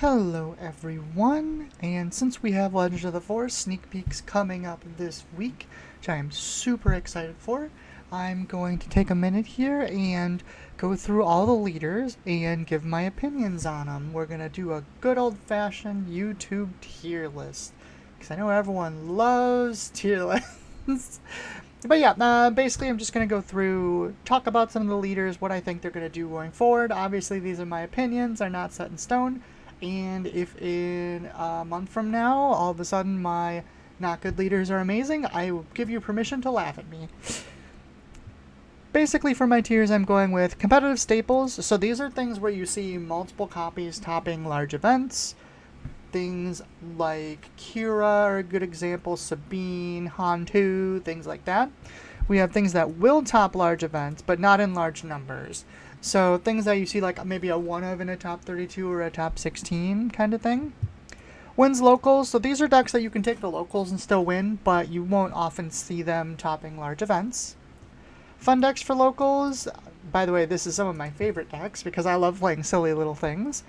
Hello everyone, and since we have Legends of the Force sneak peeks coming up this week, which I am super excited for, I'm going to take a minute here and go through all the leaders and give my opinions on them. We're going to do a good old-fashioned YouTube tier list, because I know everyone loves tier lists. But yeah, basically I'm just going to go through, talk about some of the leaders, what I think they're going to do going forward. Obviously these are my opinions, they're not set in stone. And if in a month from now, all of a sudden my not good leaders are amazing, I will give you permission to laugh at me. Basically for my tiers, I'm going with competitive staples. So these are things where you see multiple copies topping large events. Things like Kira are a good example, Sabine, Han 2, things like that. We have things that will top large events, but not in large numbers. So things that you see like maybe a 1 of in a top 32 or a top 16 kind of thing. Wins locals, so these are decks that you can take the locals and still win, but you won't often see them topping large events. Fun decks for locals, by the way, this is some of my favorite decks because I love playing silly little things,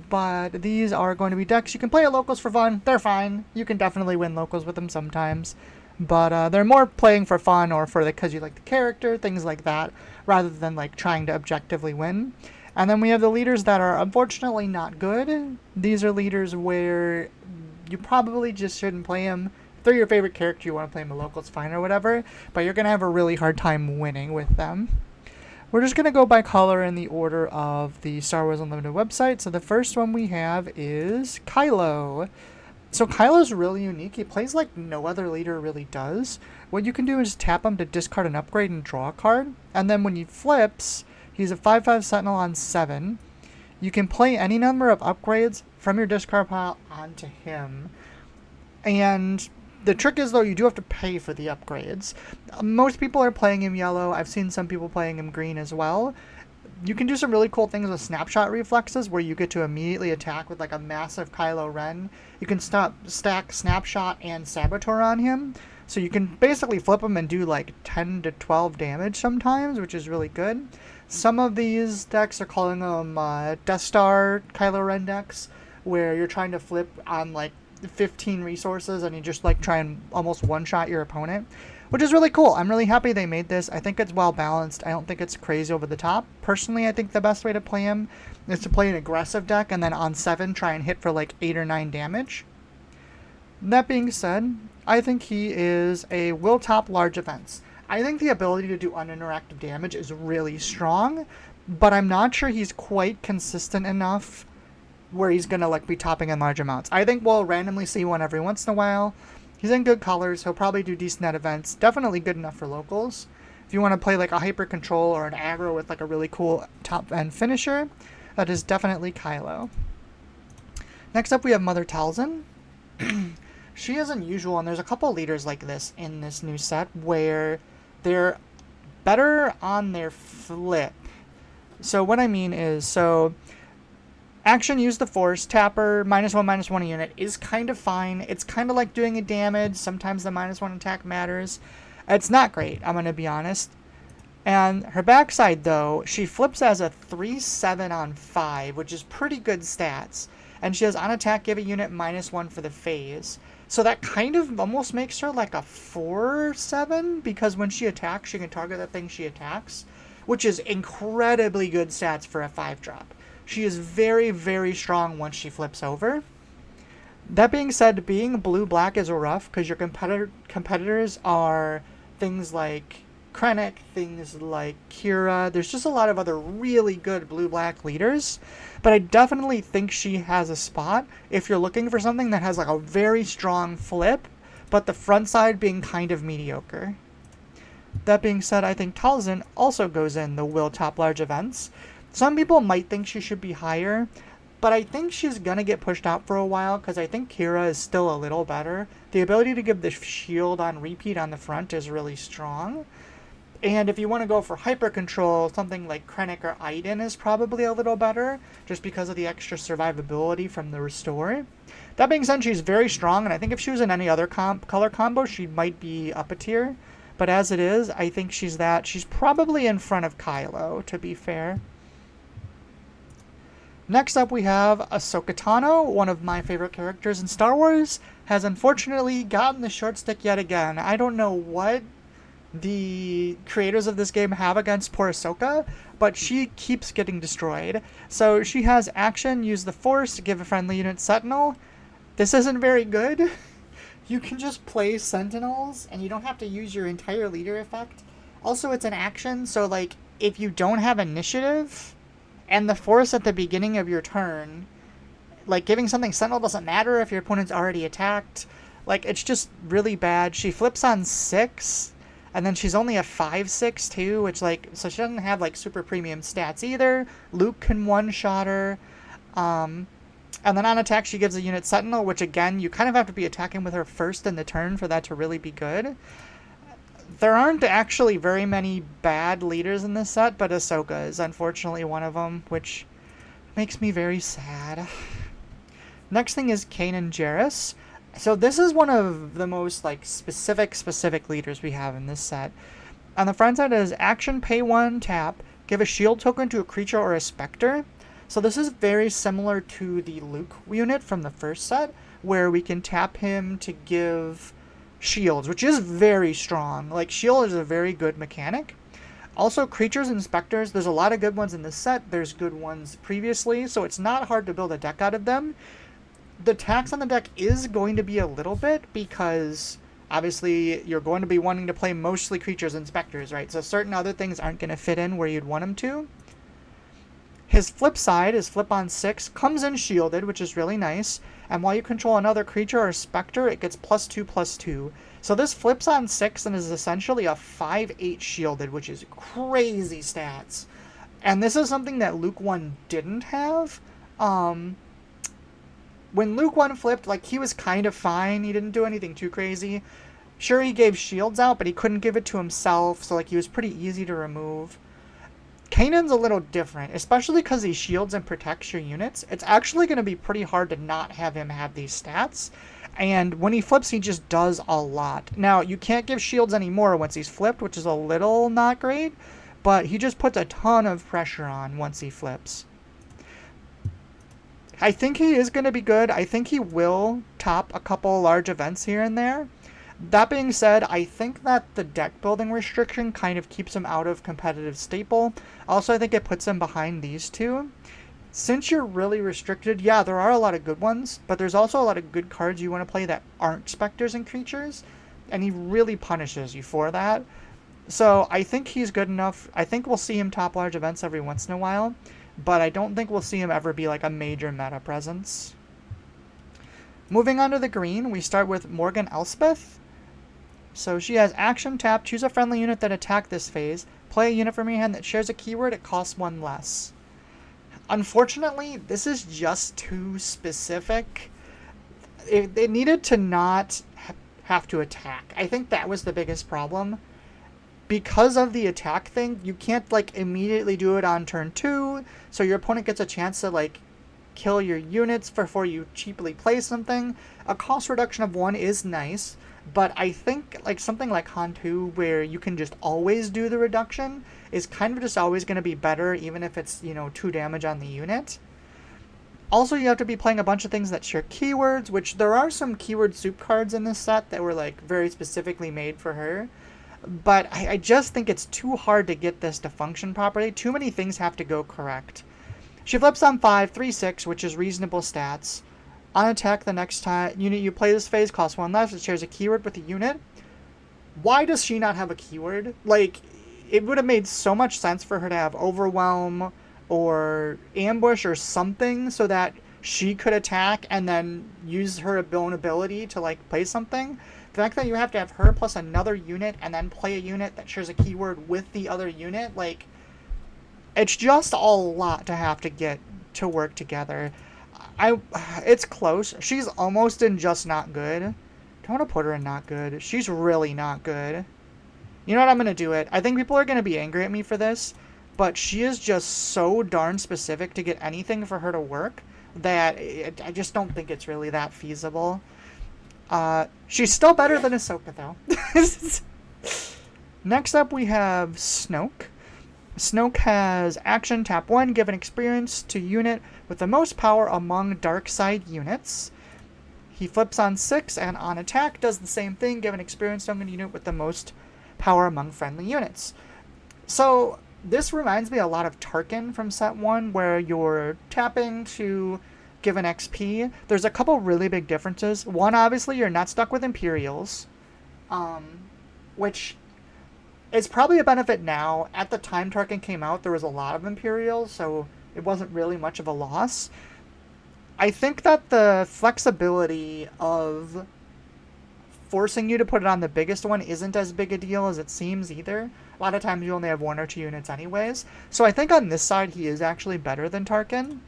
but these are going to be decks you can play at locals for fun. They're fine. You can definitely win locals with them sometimes, but they're more playing for fun or for because you like the character, things like that, rather than like trying to objectively win. And then we have the leaders that are unfortunately not good. These are leaders where you probably just shouldn't play them. If they're your favorite character, you want to play them at locals, fine or whatever, but you're going to have a really hard time winning with them. We're just going to go by color in the order of the Star Wars Unlimited website. So the first one we have is Kylo. So Kylo's really unique. He plays like no other leader really does. What you can do is tap him to discard an upgrade and draw a card. And then when he flips, he's a 5/5 Sentinel on 7. You can play any number of upgrades from your discard pile onto him. And the trick is, though, you do have to pay for the upgrades. Most people are playing him yellow. I've seen some people playing him green as well. You can do some really cool things with snapshot reflexes where you get to immediately attack with like a massive Kylo Ren. You can stack snapshot and saboteur on him. So you can basically flip him and do like 10 to 12 damage sometimes, which is really good. Some of these decks are calling them Death Star Kylo Ren decks, where you're trying to flip on like 15 resources and you just like try and almost one-shot your opponent, which is really cool. I'm really happy they made this. I think it's well balanced. I don't think it's crazy over the top. Personally, I think the best way to play him is to play an aggressive deck and then on 7 try and hit for like 8 or 9 damage. That being said, I think he is a will top large events. I think the ability to do uninteractive damage is really strong, but I'm not sure he's quite consistent enough where he's gonna like be topping in large amounts. I think we'll randomly see one every once in a while. He's in good colors. He'll probably do decent at events. Definitely good enough for locals. If you want to play like a hyper control or an aggro with like a really cool top end finisher, that is definitely Kylo. Next up we have Mother Talzin. She is unusual, and there's a couple leaders like this in this new set where they're better on their flip. So what I mean is, action, use the force, tapper, -1/-1 a unit is kind of fine. It's kind of like doing a damage. Sometimes the -1 attack matters. It's not great, I'm going to be honest. And her backside, though, she flips as a 3/7 on 5, which is pretty good stats. And she has on attack, give a unit -1 for the phase. So that kind of almost makes her like a 4/7, because when she attacks, she can target the thing she attacks, which is incredibly good stats for a 5-drop. She is very, very strong once she flips over. That being said, being blue-black is rough because your competitors are things like Krennic, things like Kira. There's just a lot of other really good blue-black leaders. But I definitely think she has a spot if you're looking for something that has like a very strong flip, but the front side being kind of mediocre. That being said, I think Talzin also goes in the will top large events. Some people might think she should be higher, but I think she's going to get pushed out for a while because I think Kira is still a little better. The ability to give the shield on repeat on the front is really strong. And if you want to go for hyper control, something like Krennic or Iden is probably a little better, just because of the extra survivability from the restore. That being said, she's very strong, and I think if she was in any other color combo, she might be up a tier. But as it is, I think she's probably in front of Kylo, to be fair. Next up, we have Ahsoka Tano, one of my favorite characters in Star Wars, has unfortunately gotten the short stick yet again. I don't know what the creators of this game have against poor Ahsoka, but she keeps getting destroyed. So she has action, use the Force to give a friendly unit Sentinel. This isn't very good. You can just play Sentinels, and you don't have to use your entire leader effect. Also, it's an action, so like, if you don't have initiative, and the Force at the beginning of your turn, like, giving something Sentinel doesn't matter if your opponent's already attacked. Like, it's just really bad. She flips on 6, and then she's only a 5/6 too, which, like, so she doesn't have, like, super premium stats either. Luke can one-shot her. And then on attack, she gives a unit Sentinel, which, again, you kind of have to be attacking with her first in the turn for that to really be good. There aren't actually very many bad leaders in this set, but Ahsoka is unfortunately one of them, which makes me very sad. Next thing is Kanan Jarrus. So this is one of the most like specific leaders we have in this set. On the front side is action, pay 1, tap, give a shield token to a creature or a specter. So this is very similar to the Luke unit from the first set, where we can tap him to give shields, which is very strong. Like, shield is a very good mechanic. Also, creatures and specters, there's a lot of good ones in this set. There's good ones previously, so it's not hard to build a deck out of them. The tax on the deck is going to be a little bit, because obviously you're going to be wanting to play mostly creatures and specters, right? So certain other things aren't going to fit in where you'd want them to. His flip side is flip on 6, comes in shielded, which is really nice, and while you control another creature or specter, it gets +2/+2. So this flips on 6 and is essentially a 5/8 shielded, which is crazy stats. And this is something that Luke 1 didn't have. When Luke 1 flipped, like, he was kind of fine. He didn't do anything too crazy. Sure, he gave shields out, but he couldn't give it to himself, so, like, he was pretty easy to remove. Kanan's a little different, especially because he shields and protects your units. It's actually going to be pretty hard to not have him have these stats. And when he flips, he just does a lot. Now, you can't give shields anymore once he's flipped, which is a little not great. But he just puts a ton of pressure on once he flips. I think he is going to be good. I think he will top a couple large events here and there. That being said, I think that the deck building restriction kind of keeps him out of competitive staple. Also, I think it puts him behind these two. Since you're really restricted, yeah, there are a lot of good ones, but there's also a lot of good cards you want to play that aren't specters and creatures, and he really punishes you for that. So I think he's good enough. I think we'll see him top large events every once in a while, but I don't think we'll see him ever be like a major meta presence. Moving on to the green, we start with Morgan Elspeth. So she has action, tap, choose a friendly unit that attack this phase, play a unit from your hand that shares a keyword, it costs 1 less. Unfortunately, this is just too specific. It needed to not have to attack. I think that was the biggest problem. Because of the attack thing, you can't, like, immediately do it on turn 2, so your opponent gets a chance to, like, kill your units before you cheaply play something. A cost reduction of 1 is nice, but I think like something like Hantu, where you can just always do the reduction, is kind of just always going to be better, even if it's, 2 damage on the unit. Also, you have to be playing a bunch of things that share keywords, which there are some keyword soup cards in this set that were like very specifically made for her. But I just think it's too hard to get this to function properly. Too many things have to go correct. She flips on 5, 3/6, which is reasonable stats. On attack, the next time unit you play this phase costs 1 less. It shares a keyword with the unit. Why does she not have a keyword? Like, it would have made so much sense for her to have Overwhelm or Ambush or something so that she could attack and then use her own ability to, like, play something. The fact that you have to have her plus another unit and then play a unit that shares a keyword with the other unit, like, it's just a lot to have to get to work together. It's close. She's almost in just not good. Don't want to put her in not good. She's really not good. You know what? I'm going to do it. I think people are going to be angry at me for this, but she is just so darn specific to get anything for her to work that I just don't think it's really that feasible. She's still better than Ahsoka, though. Next up, we have Snoke. Snoke has action, tap 1, give an experience to unit with the most power among dark side units. He flips on 6, and on attack does the same thing, give an experience token to unit with the most power among friendly units. So this reminds me a lot of Tarkin from set 1, where you're tapping to give an XP. There's a couple really big differences. One, obviously, you're not stuck with Imperials, which is probably a benefit now. At the time Tarkin came out, there was a lot of Imperials, so it wasn't really much of a loss. I think that the flexibility of forcing you to put it on the biggest one isn't as big a deal as it seems either. A lot of times you only have 1 or 2 units anyways. So I think on this side he is actually better than Tarkin.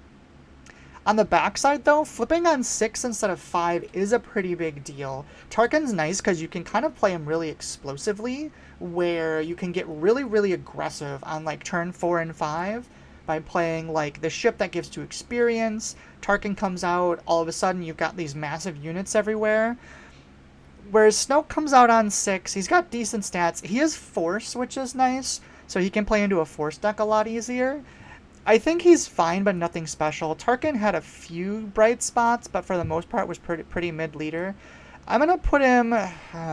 On the backside though, flipping on 6 instead of 5 is a pretty big deal. Tarkin's nice because you can kind of play him really explosively, where you can get really, really aggressive on like turn 4 and 5 by playing like the ship that gives 2 experience. Tarkin comes out, all of a sudden you've got these massive units everywhere. Whereas Snoke comes out on 6, he's got decent stats. He has Force, which is nice, so he can play into a Force deck a lot easier. I think he's fine, but nothing special. Tarkin had a few bright spots, but for the most part was pretty mid-leader. I'm going to put him...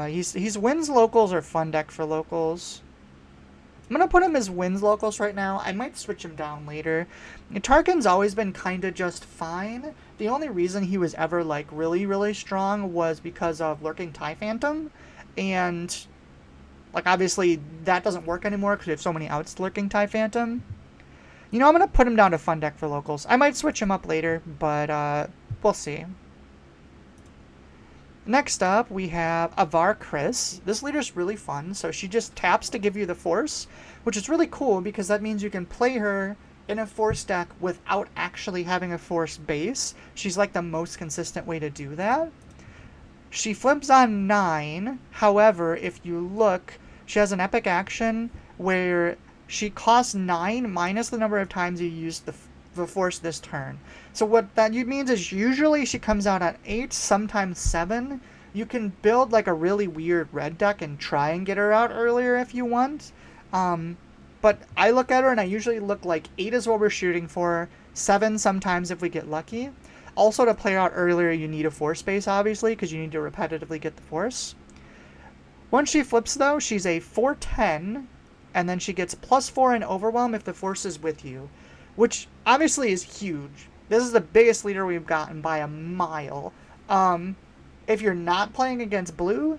he's wins locals or fun deck for locals. I'm going to put him as wins locals right now. I might switch him down later. Tarkin's always been kind of just fine. The only reason he was ever, like, really, really strong was because of Lurking TIE Phantom. And, like, obviously that doesn't work anymore because we have so many outs to Lurking TIE Phantom. You know, I'm going to put him down to fun deck for locals. I might switch him up later, but we'll see. Next up, we have Avar Kriss. This leader's really fun, so she just taps to give you the Force, which is really cool because that means you can play her in a Force deck without actually having a Force base. She's like the most consistent way to do that. She flips on 9, however, if you look, she has an epic action where she costs 9 minus the number of times you use the Force this turn. So what that means is usually she comes out at 8, sometimes 7. You can build like a really weird red deck and try and get her out earlier if you want. But I look at her and I usually look like 8 is what we're shooting for, 7 sometimes if we get lucky. Also, to play her out earlier you need a Force base obviously because you need to repetitively get the Force. Once she flips though, she's a 4/10, and then she gets +4 in Overwhelm if the Force is with you, which obviously is huge. This is the biggest leader we've gotten by a mile. If you're not playing against blue,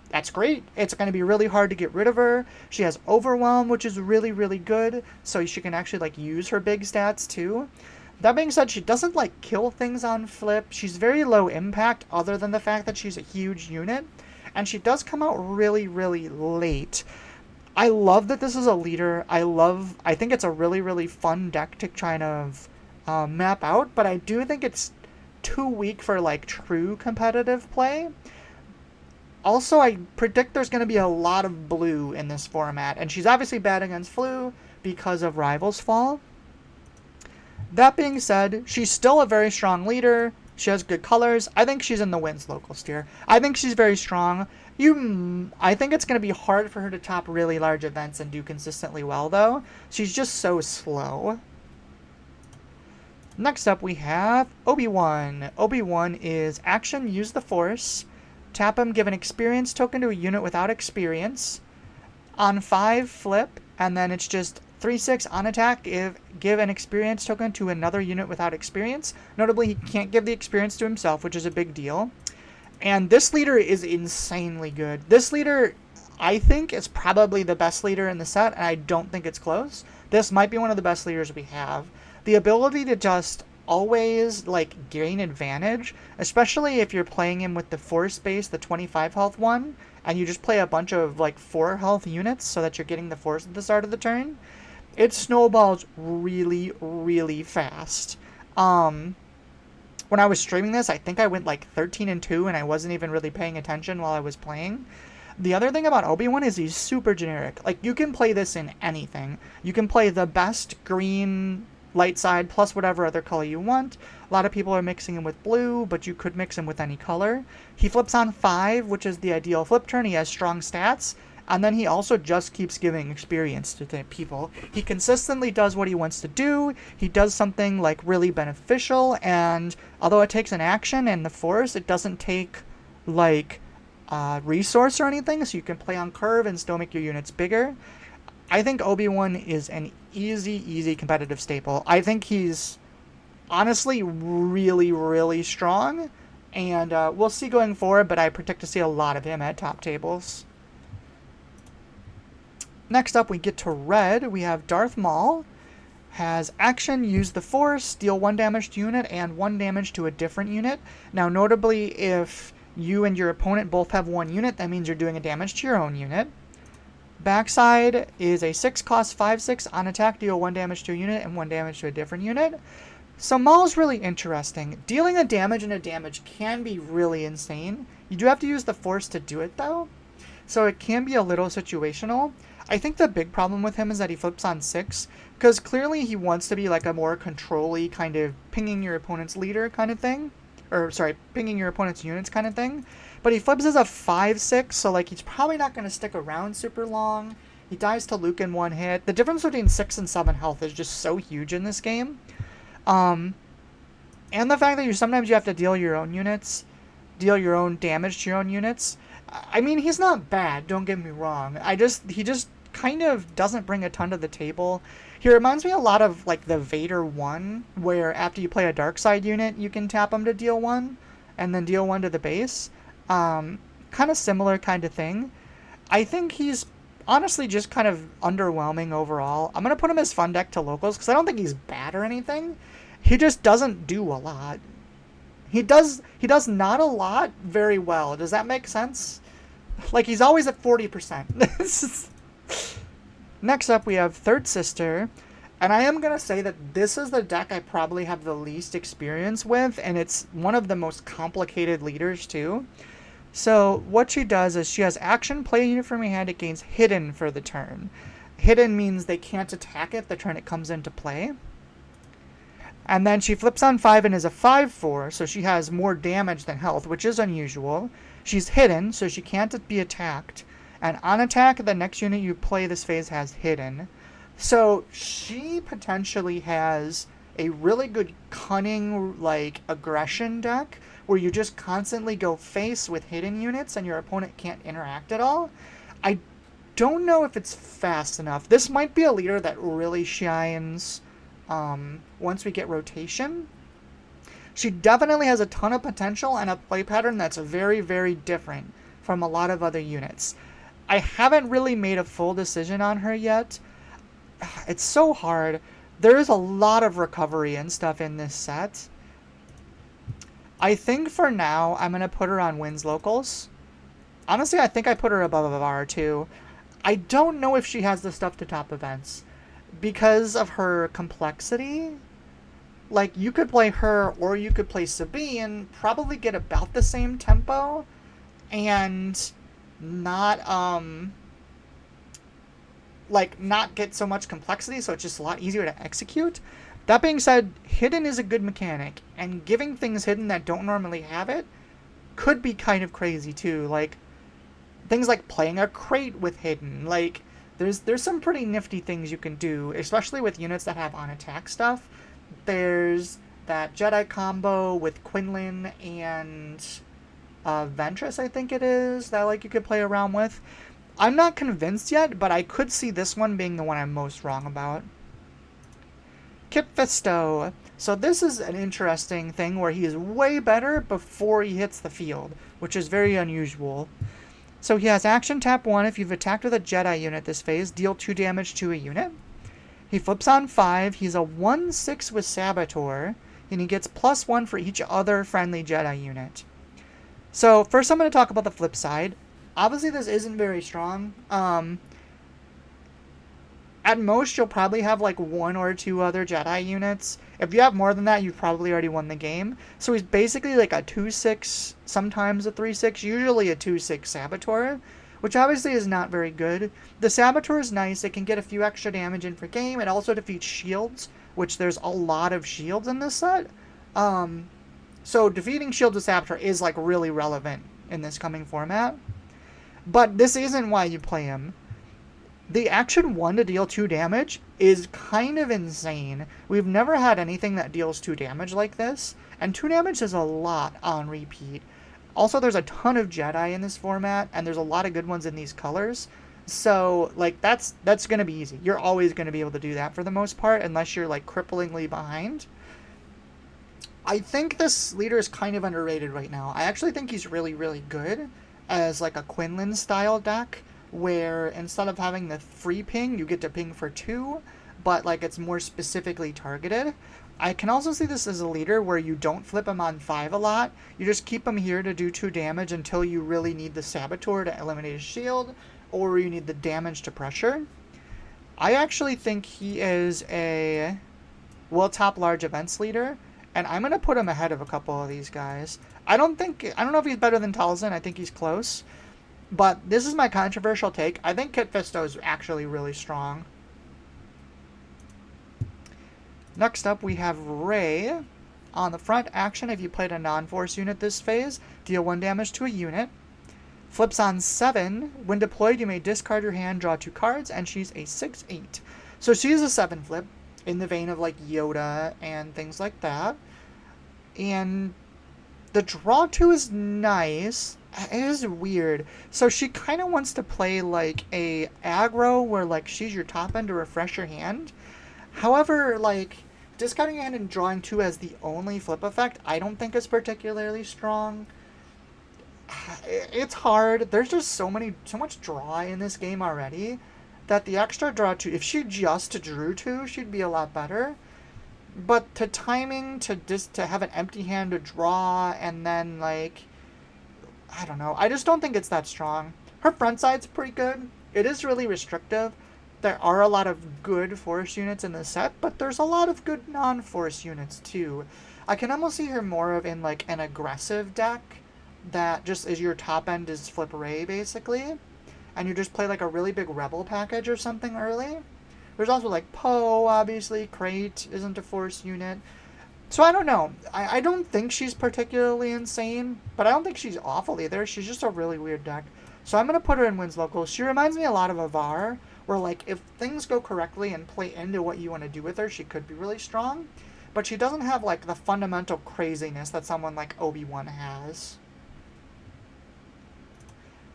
that's great. It's going to be really hard to get rid of her. She has Overwhelm, which is really, really good, so she can actually like use her big stats too. That being said, she doesn't like kill things on flip. She's very low impact other than the fact that she's a huge unit, and she does come out really, really late. I love that this is a leader. I think it's a really, really fun deck to try and map out, but I do think it's too weak for like true competitive play. Also, I predict there's going to be a lot of blue in this format, and she's obviously bad against blue because of Rival's Fall. That being said, she's still a very strong leader. She has good colors. I think she's in the wins locals tier. I think she's very strong. I think it's going to be hard for her to top really large events and do consistently well, though. She's just so slow. Next up, we have Obi-Wan. Obi-Wan is action, use the Force. Tap him, give an experience token to a unit without experience. On 5, flip, and then it's just 3/6 on attack, give an experience token to another unit without experience. Notably, he can't give the experience to himself, which is a big deal. And this leader is insanely good. This leader, I think, is probably the best leader in the set, and I don't think it's close. This might be one of the best leaders we have. The ability to just always, like, gain advantage, especially if you're playing him with the Force base, the 25 health one, and you just play a bunch of, like, 4 health units so that you're getting the Force at the start of the turn, it snowballs really, really fast. When I was streaming this, I think I went like 13-2 and I wasn't even really paying attention while I was playing. The other thing about Obi-Wan is he's super generic. Like, you can play this in anything. You can play the best green light side plus whatever other color you want. A lot of people are mixing him with blue, but you could mix him with any color. He flips on 5, which is the ideal flip turn. He has strong stats, And then he also just keeps giving experience to people. He consistently does what he wants to do. He does something like really beneficial, and although it takes an action and the force, it doesn't take like resource or anything, so you can play on curve and still make your units bigger. I think Obi-Wan is an easy competitive staple. I think he's honestly really, really strong, and we'll see going forward, but I predict to see a lot of him at top tables. Next up, we get to red. We have Darth Maul. Has action, use the force, deal 1 damage to unit and 1 damage to a different unit. Now, notably, if you and your opponent both have 1 unit, that means you're doing a damage to your own unit. Backside is a 6 cost 5/6 on attack, deal 1 damage to a unit and 1 damage to a different unit. So Maul's really interesting. Dealing a damage and a damage can be really insane. You do have to use the force to do it though, so it can be a little situational. I think the big problem with him is that he flips on 6, because clearly he wants to be like a more control-y kind of pinging your opponent's leader kind of thing. Or, sorry, pinging your opponent's units kind of thing. But he flips as a 5/6, so like he's probably not going to stick around super long. He dies to Luke in 1 hit. The difference between 6 and 7 health is just so huge in this game. And the fact that sometimes you have to deal your own units, deal your own damage to your own units. I mean, he's not bad, don't get me wrong. He just kind of doesn't bring a ton to the table. He reminds me a lot of like the Vader 1, where after you play a dark side unit, you can tap him to deal 1, and then deal 1 to the base. Kind of similar kind of thing. I think he's honestly just kind of underwhelming overall. I'm going to put him as fun deck to locals, because I don't think he's bad or anything. He just doesn't do a lot. He does not a lot very well. Does that make sense? Like, he's always at 40%. Next up, we have Third Sister. And I am going to say that this is the deck I probably have the least experience with, and it's one of the most complicated leaders, too. So, what she does is she has action, play a unit from your hand, it gains hidden for the turn. Hidden means they can't attack it the turn it comes into play. And then she flips on 5 and is a 5/4, so she has more damage than health, which is unusual. She's hidden, so she can't be attacked. And on attack, the next unit you play this phase has hidden. So she potentially has a really good cunning, like, aggression deck, where you just constantly go face with hidden units and your opponent can't interact at all. I don't know if it's fast enough. This might be a leader that really shines once we get rotation. She definitely has a ton of potential and a play pattern that's very, very different from a lot of other units. I haven't really made a full decision on her yet. It's so hard. There is a lot of recovery and stuff in this set. I think for now, I'm going to put her on wins locals. Honestly, I think I put her above R2. I don't know if she has the stuff to top events, because of her complexity. Like, you could play her or you could play Sabine, probably get about the same tempo, and not get so much complexity, so it's just a lot easier to execute. That being said, hidden is a good mechanic, and giving things hidden that don't normally have it could be kind of crazy too. Like, things like playing a crate with hidden. Like, there's some pretty nifty things you can do, especially with units that have on attack stuff. There's that Jedi combo with Quinlan and Ventress, I think it is, that like you could play around with. I'm not convinced yet, but I could see this one being the one I'm most wrong about. Kit Fisto. So this is an interesting thing where he is way better before he hits the field, which is very unusual. So he has action, tap 1. If you've attacked with a Jedi unit this phase, deal 2 damage to a unit. He flips on 5. He's a 1/6 with Saboteur, and he gets +1 for each other friendly Jedi unit. So first I'm going to talk about the flip side. Obviously this isn't very strong. At most, you'll probably have like 1 or 2 other Jedi units. If you have more than that, you've probably already won the game. So he's basically like a 2/6, sometimes a 3/6, usually a 2/6 Saboteur, which obviously is not very good. The Saboteur is nice. It can get a few extra damage in for game. It also defeats shields, which there's a lot of shields in this set. So defeating shields with Saboteur is like really relevant in this coming format. But this isn't why you play him. The action 1 to deal 2 damage is kind of insane. We've never had anything that deals 2 damage like this, and 2 damage is a lot on repeat. Also, there's a ton of Jedi in this format, and there's a lot of good ones in these colors. So, like, that's going to be easy. You're always going to be able to do that for the most part, unless you're, like, cripplingly behind. I think this leader is kind of underrated right now. I actually think he's really, really good as, like, a Quinlan-style deck, where instead of having the free ping, you get to ping for 2, but, like, it's more specifically targeted. I can also see this as a leader where you don't flip him on 5 a lot. You just keep him here to do 2 damage until you really need the Saboteur to eliminate his shield, or you need the damage to pressure. I actually think he is a top large events leader, and I'm going to put him ahead of a couple of these guys. I don't know if he's better than Talzin. I think he's close. But this is my controversial take. I think Kit Fisto is actually really strong. Next up, we have Rey. On the front action, if you played a non-force unit this phase, deal 1 damage to a unit. Flips on 7. When deployed, you may discard your hand, draw 2 cards, and she's a 6/8. So she's a 7 flip, in the vein of like Yoda and things like that. And the draw 2 is nice. It is weird. So she kind of wants to play like a aggro where like she's your top end to refresh your hand. However, like discarding your hand and drawing 2 as the only flip effect, I don't think is particularly strong. It's hard. There's just so much draw in this game already that the extra draw 2, if she just drew 2, she'd be a lot better. But to timing, to have an empty hand to draw, and then like, I don't know. I just don't think it's that strong. Her front side's pretty good. It is really restrictive. There are a lot of good force units in the set, but there's a lot of good non-force units too. I can almost see her more of in like an aggressive deck that just is your top end is Flip Rey basically, and you just play like a really big rebel package or something early. There's also like Poe, obviously. Crate isn't a force unit. So I don't know. I don't think she's particularly insane, but I don't think she's awful either. She's just a really weird deck. So I'm going to put her in wins local. She reminds me a lot of Avar, where like if things go correctly and play into what you want to do with her, she could be really strong. But she doesn't have like the fundamental craziness that someone like Obi-Wan has.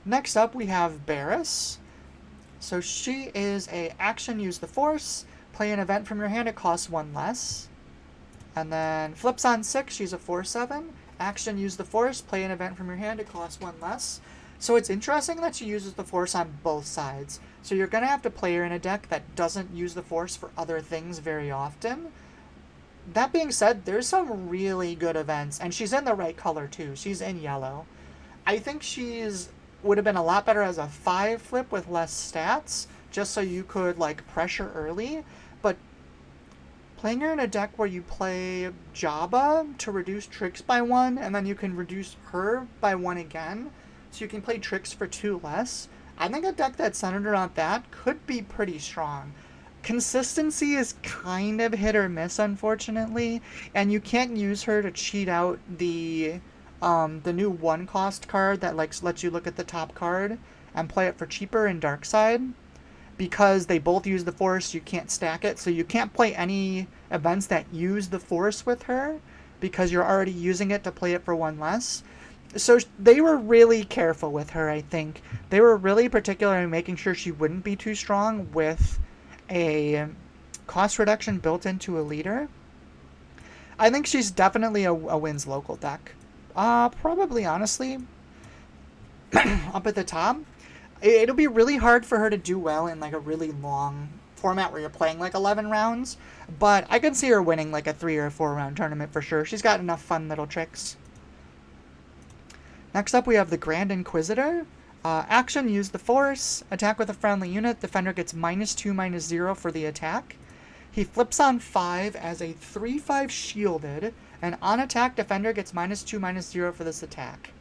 Next up we have Barriss. So she is a action use the force, play an event from your hand, it costs 1 less. And then flips on 6, she's a 4/7. Action use the force, play an event from your hand, it costs 1 less. So it's interesting that she uses the force on both sides. So you're going to have to play her in a deck that doesn't use the force for other things very often. That being said, there's some really good events, and she's in the right color too. She's in yellow. I think would have been a lot better as a 5 flip with less stats, just so you could like pressure early. But playing her in a deck where you play Jabba to reduce tricks by 1, and then you can reduce her by 1 again, so you can play tricks for 2 less. I think a deck that's centered around that could be pretty strong. Consistency is kind of hit or miss, unfortunately, and you can't use her to cheat out the new 1-cost card that like lets you look at the top card and play it for cheaper in Darkside. Because they both use the force, you can't stack it, so you can't play any events that use the force with her because you're already using it to play it for 1 less. So they were really careful with her, I think. They were really particular in making sure she wouldn't be too strong with a cost reduction built into a leader. I think she's definitely a wins local deck. Probably, honestly, up at the top. It'll be really hard for her to do well in like a really long format where you're playing like 11 rounds, but I could see her winning like a 3 or 4 round tournament for sure. She's got enough fun little tricks. Next up we have the Grand Inquisitor. Action, use the force, attack with a friendly unit, defender gets -2/-0 for the attack. He flips on 5 as a 3/5 shielded, and on attack defender gets -2/-0 for this attack.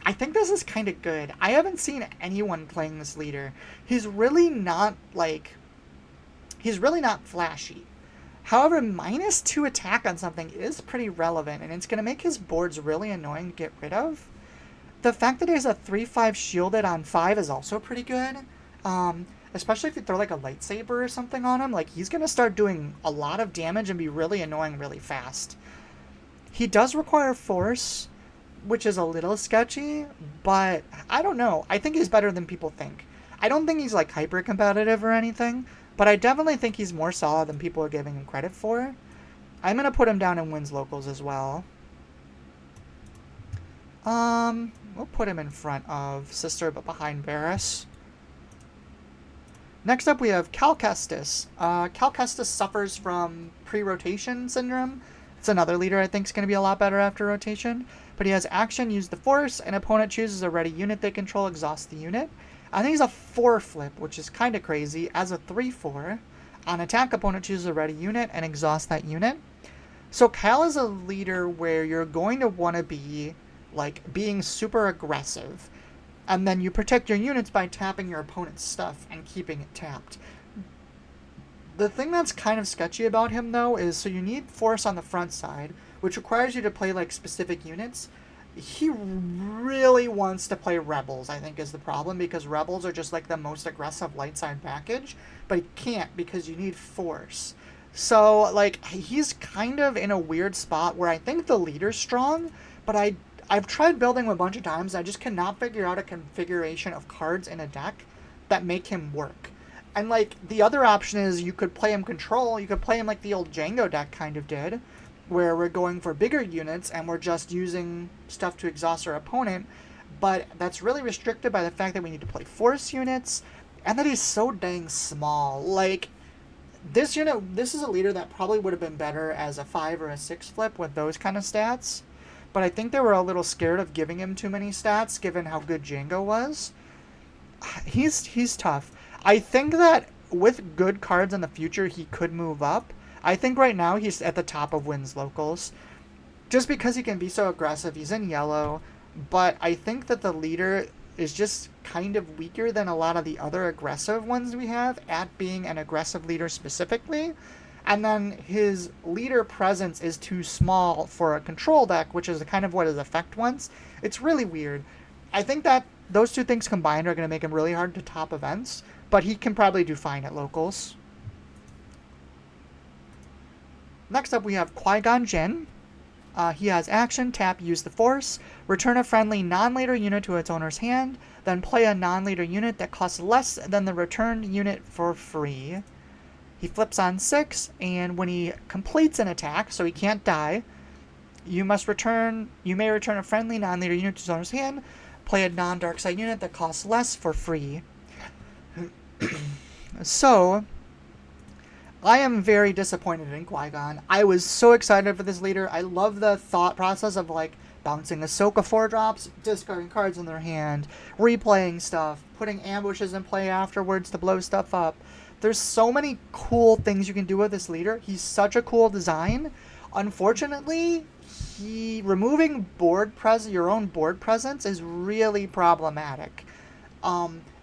I think this is kind of good. I haven't seen anyone playing this leader. He's really not flashy. However, -2 attack on something is pretty relevant, and it's going to make his boards really annoying to get rid of. The fact that he has a 3/5 shielded on 5 is also pretty good. Especially if you throw like a lightsaber or something on him, like he's gonna start doing a lot of damage and be really annoying really fast. He does require force, which is a little sketchy, but I don't know. I think he's better than people think. I don't think he's like hyper competitive or anything, but I definitely think he's more solid than people are giving him credit for. I'm gonna put him down in wins locals as well. We'll put him in front of Sister, but behind Barriss. Next up, we have Cal Kestis. Cal Kestis suffers from pre-rotation syndrome. It's another leader I think is going to be a lot better after rotation. But he has action, use the force, and opponent chooses a ready unit they control, exhaust the unit. I think he's a 4 flip, which is kind of crazy. As a 3/4, on attack, opponent chooses a ready unit and exhaust that unit. So Cal is a leader where you're going to want to be like being super aggressive, and then you protect your units by tapping your opponent's stuff and keeping it tapped. The thing that's kind of sketchy about him though is, so you need force on the front side, which requires you to play like specific units. He really wants to play rebels, I think, is the problem, because rebels are just like the most aggressive light side package, but he can't because you need force. So like he's kind of in a weird spot where I think the leader's strong, but I've tried building him a bunch of times. I just cannot figure out a configuration of cards in a deck that make him work. And like the other option is you could play him control. You could play him like the old Django deck kind of did, where we're going for bigger units and we're just using stuff to exhaust our opponent. But that's really restricted by the fact that we need to play force units and that he's so dang small. Like this unit, this is a leader that probably would have been better as a 5 or a 6 flip with those kind of stats. But I think they were a little scared of giving him too many stats, given how good Django was. He's tough. I think that with good cards in the future, he could move up. I think right now he's at the top of wins locals, just because he can be so aggressive. He's in yellow, but I think that the leader is just kind of weaker than a lot of the other aggressive ones we have at being an aggressive leader specifically. And then his leader presence is too small for a control deck, which is kind of what his effect wants. It's really weird. I think that those two things combined are going to make him really hard to top events, but he can probably do fine at locals. Next up, we have Qui-Gon Jinn. He has action, tap, use the force, return a friendly non-leader unit to its owner's hand, then play a non-leader unit that costs less than the returned unit for free. He flips on 6, and when he completes an attack, so he can't die, you may return a friendly non-leader unit to his owner's hand, play a non-dark side unit that costs less for free. So, I am very disappointed in Qui-Gon. I was so excited for this leader. I love the thought process of like bouncing Ahsoka 4-drops, discarding cards in their hand, replaying stuff, putting ambushes in play afterwards to blow stuff up. There's so many cool things you can do with this leader. He's such a cool design. Unfortunately, removing your own board presence is really problematic.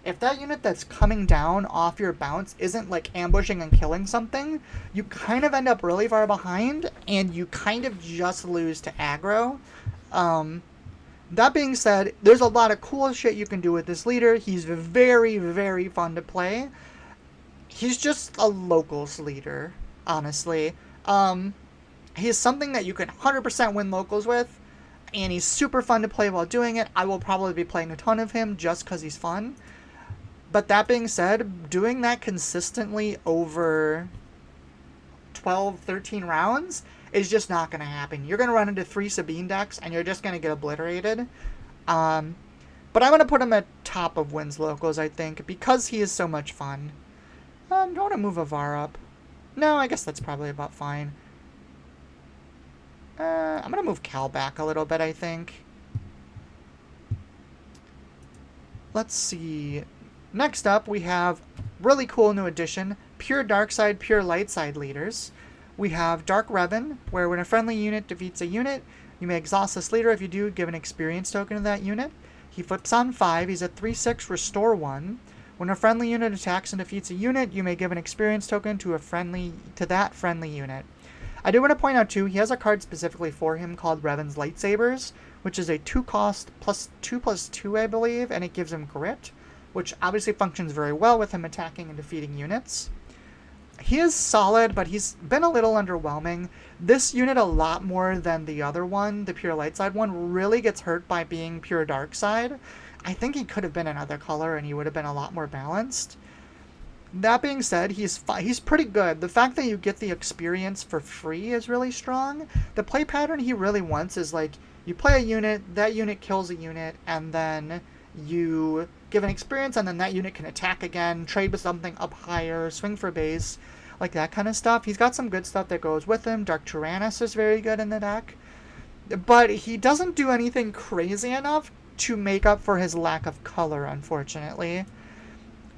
If that unit that's coming down off your bounce isn't like ambushing and killing something, you kind of end up really far behind, and you kind of just lose to aggro. That being said, there's a lot of cool shit you can do with this leader. He's very, very fun to play. He's just a locals leader, honestly. He's something that you can 100% win locals with, and he's super fun to play while doing it. I will probably be playing a ton of him just because he's fun. But that being said, doing that consistently over 12, 13 rounds is just not going to happen. You're going to run into 3 Sabine decks, and you're just going to get obliterated. But I'm going to put him at top of wins locals, I think, because he is so much fun. Do I want to move Avar up? No, I guess that's probably about fine. I'm going to move Cal back a little bit, I think. Let's see. Next up, we have really cool new addition, pure dark side, pure light side leaders. We have Dark Revan, where when a friendly unit defeats a unit, you may exhaust this leader. If you do, give an experience token to that unit. He flips on 5. He's a 3/6, restore 1. When a friendly unit attacks and defeats a unit, you may give an experience token to that friendly unit. I do want to point out too, he has a card specifically for him called Revan's Lightsabers, which is a 2-cost +2/+2, I believe, and it gives him grit, which obviously functions very well with him attacking and defeating units. He is solid, but he's been a little underwhelming. This unit, a lot more than the other one, the pure light side one, really gets hurt by being pure dark side. I think he could have been another color and he would have been a lot more balanced. That being said, he's pretty good. The fact that you get the experience for free is really strong. The play pattern he really wants is like, you play a unit, that unit kills a unit, and then you give an experience, and then that unit can attack again, trade with something up higher, swing for base, like that kind of stuff. He's got some good stuff that goes with him. Dark Tyrannus is very good in the deck. But he doesn't do anything crazy enough to make up for his lack of color, unfortunately.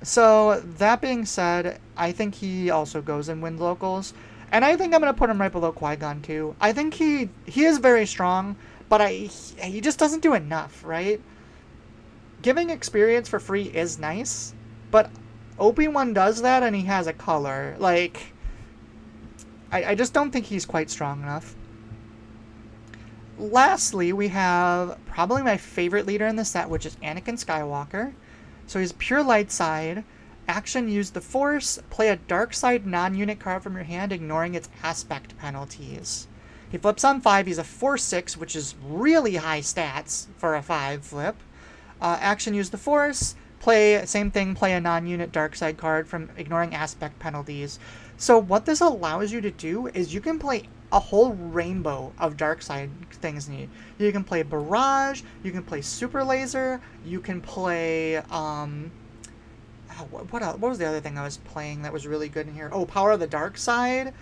So, that being said, I think he also goes in Wind Locals. And I think I'm going to put him right below Qui-Gon, too. I think he is very strong, but he just doesn't do enough, right? Giving experience for free is nice, but Obi-Wan does that and he has a color. Like, I just don't think he's quite strong enough. Lastly, we have probably my favorite leader in the set, which is Anakin Skywalker. So he's pure light side. Action, use the Force. Play a dark side non-unit card from your hand, ignoring its aspect penalties. He flips on 5. He's a 4/6, which is really high stats for a 5 flip. Action, use the Force. Same thing, play a non-unit dark side card from ignoring aspect penalties. So what this allows you to do is you can play a whole rainbow of dark side things. You can play Barrage, you can play Super Laser, you can play what was the other thing I was playing that was really good in here? Oh, Power of the Dark Side.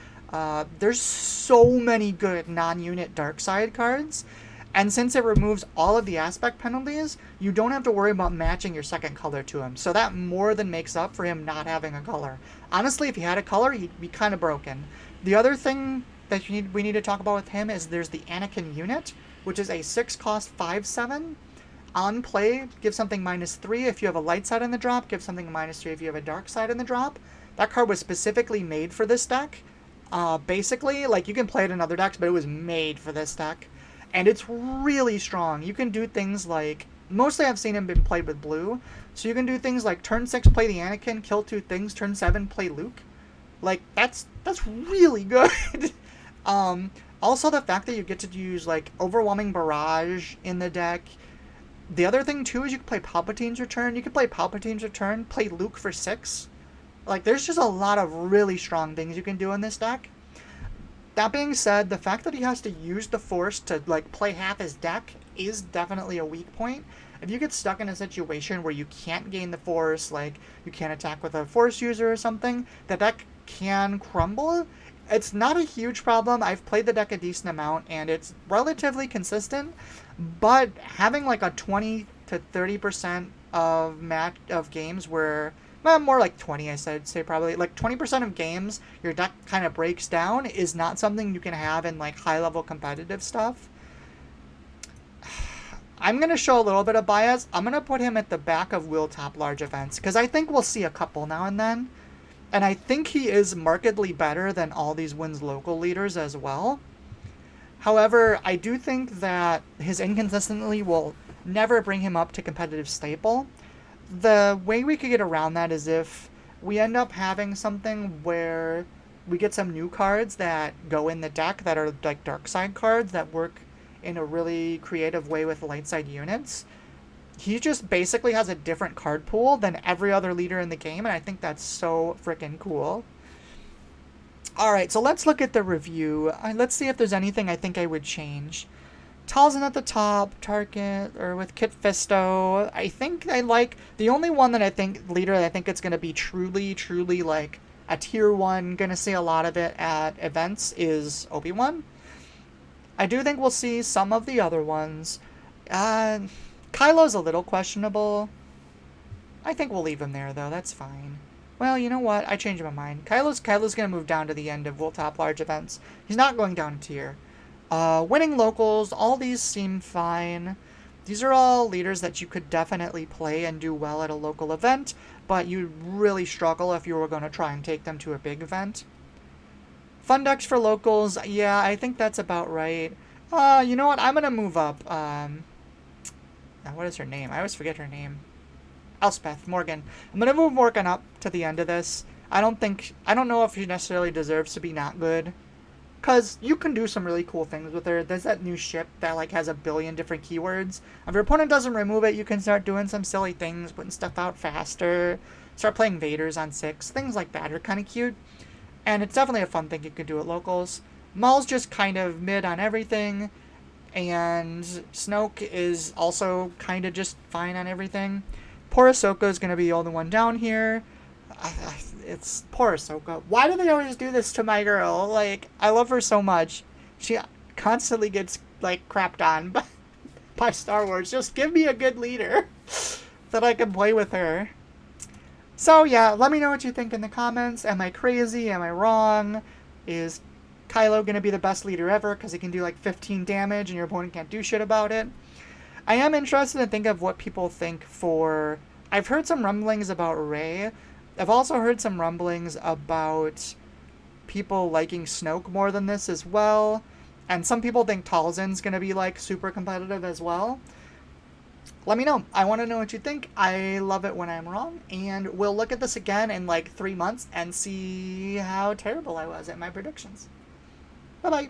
There's so many good non-unit dark side cards, and since it removes all of the aspect penalties, you don't have to worry about matching your second color to him. So that more than makes up for him not having a color. Honestly, if he had a color, he'd be kind of broken. The other thing that we need to talk about with him is there's the Anakin unit, which is a 6-cost 5/7. On play, give something -3 if you have a light side in the drop, give something -3 if you have a dark side in the drop. That card was specifically made for this deck. Basically, like, you can play it in other decks, but it was made for this deck. And it's really strong. You can do things like, mostly I've seen him been played with blue, so you can do things like turn 6, play the Anakin, kill 2 things, turn 7, play Luke. Like, that's really good. Also, the fact that you get to use, like, Overwhelming Barrage in the deck. The other thing, too, is you can play Palpatine's Return. You can play Palpatine's Return, play Luke for 6. Like, there's just a lot of really strong things you can do in this deck. That being said, the fact that he has to use the Force to, like, play half his deck is definitely a weak point. If you get stuck in a situation where you can't gain the Force, like, you can't attack with a Force user or something, the deck can crumble. It's not a huge problem. I've played the deck a decent amount, and it's relatively consistent, but having, like, a 20 to 30% of games where, well, more like 20, say probably, like 20% of games your deck kind of breaks down is not something you can have in, like, high-level competitive stuff. I'm going to show a little bit of bias. I'm going to put him at the back of Wheeltop large events, because I think we'll see a couple now and then. And I think he is markedly better than all these Wins local leaders as well. However, I do think that his inconsistency will never bring him up to competitive staple. The way we could get around that is if we end up having something where we get some new cards that go in the deck that are like dark side cards that work in a really creative way with light side units. He just basically has a different card pool than every other leader in the game, and I think that's so freaking cool. Alright, so let's look at the review. Let's see if there's anything I think I would change. Talzin at the top, Target, or with Kit Fisto. I think I like, the only one that I think, leader that I think it's going to be truly like a tier 1, going to see a lot of it at events is Obi-Wan. I do think we'll see some of the other ones. Kylo's a little questionable. I think we'll leave him there, though. That's fine. Well, you know what? I changed my mind. Kylo's going to move down to the end of Wheeltop large events. He's not going down a tier. Winning locals, all these seem fine. These are all leaders that you could definitely play and do well at a local event, but you'd really struggle if you were going to try and take them to a big event. Fun decks for locals. Yeah, I think that's about right. You know what? I'm gonna move up. What is her name? I always forget her name. Elspeth Morgan. I'm gonna move Morgan up to the end of this. I don't know if she necessarily deserves to be not good, cause you can do some really cool things with her. There's that new ship that like has 1,000,000,000 different keywords. If your opponent doesn't remove it, you can start doing some silly things, putting stuff out faster. Start playing Vaders on 6. Things like that are kind of cute, and it's definitely a fun thing you could do at locals. Maul's just kind of mid on everything, and Snoke is also kind of just fine on everything. Poor Ahsoka is going to be the only one down here. It's poor Ahsoka. Why do they always do this to my girl? Like, I love her so much. She constantly gets, like, crapped on by Star Wars. Just give me a good leader that I can play with her. So, yeah, let me know what you think in the comments. Am I crazy? Am I wrong? Is Kylo going to be the best leader ever because he can do, like, 15 damage and your opponent can't do shit about it? I am interested to think of what people think for... I've heard some rumblings about Rey. I've also heard some rumblings about people liking Snoke more than this as well. And some people think Talzin's going to be, like, super competitive as well. Let me know. I want to know what you think. I love it when I'm wrong. And we'll look at this again in, like, 3 months and see how terrible I was at my predictions. Bye-bye.